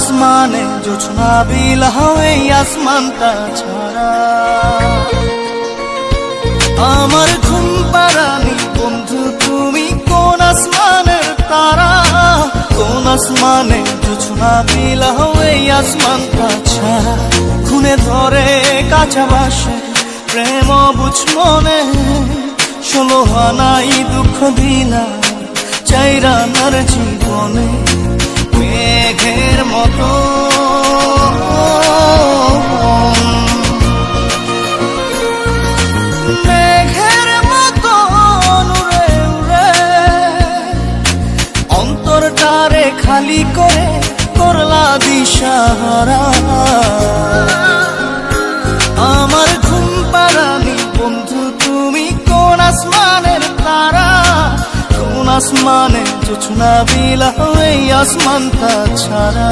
আসমানে জোছনা বিলাও এই আসমানটা ছাড়া। আমার ঘুম পাড়ানি বন্ধু তুমি কোন আসমানের তারা, কোন আসমানে জোছনা বিলাও এই আসমানটা ছাড়া। খুনে ধরে কাঁচা বাসে প্রেম বুঝ মনে, 16 আনাই দুঃখ দিলা চাইরা নার জীবনে। মেঘের মতো মেঘের মতো উড়ে উড়ে অন্তরটারে খালি করে করলা দিশাহারা। আমার ঘুম পাড়ানি বন্ধু তুমি কোন আসমানের তারা, কোন আসমানে জোছনা বিলাও এই আসমানটা ছাড়া।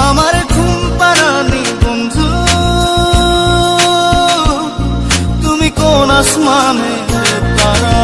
আমার ঘুম পাড়ানি বন্ধু তুমি কোন আসমানের তারা।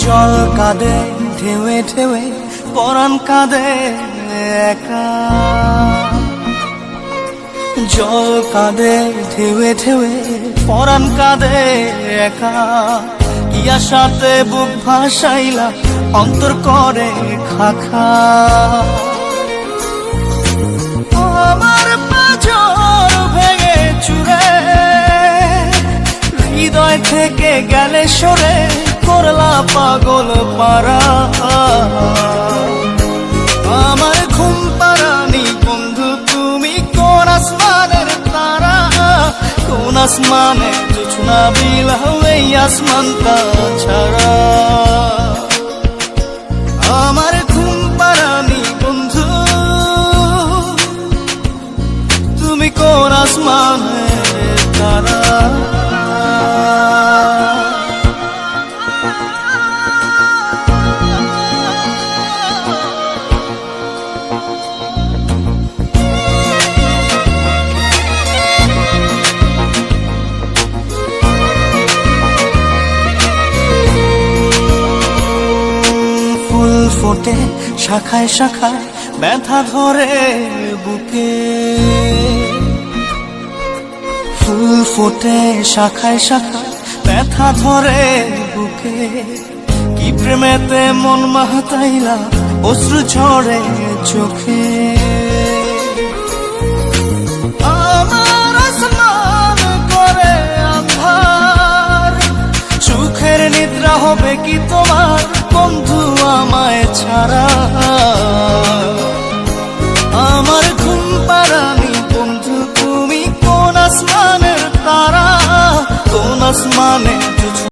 জল কাঁদে ঢেউে ঢেউে পরাণ কাঁদে একা, জল কাঁদে ঢেউে ঢেউে পরাণ কাঁদে একা। কি আশাতে বুক ভাসাইলা অন্তর করে খাখা। আমার পাঁজর ভেঙে চুরে হৃদয় থেকে গেলে সরে করলা পাগল পারা। আমার ঘুম পাড়ানি বন্ধু তুমি কোন আসমানের তারা, কোন আসমানে জোছনা বিলাও এই আসমানটা ছাড়া। আমার ঘুম পাড়ানি বন্ধু তুমি কোন আসমানের তারা। ফোটে শাখায় শাখায় ব্যথা ধরে বুকে, ফুল ফোটে শাখায় শাখায় ব্যথা ধরে বুকে। কি প্রেমেতে মন মাতাইলা অশ্রু ঝরে চোখে। আমার আসমান করে আন্ধার, সুখের নিদ্রা হবে কি তোমার বন্ধু আমায় ছাড়া। আমার ঘুম পাড়ানি বন্ধু তুমি কোন আসমানের তারা, কোন আসমানে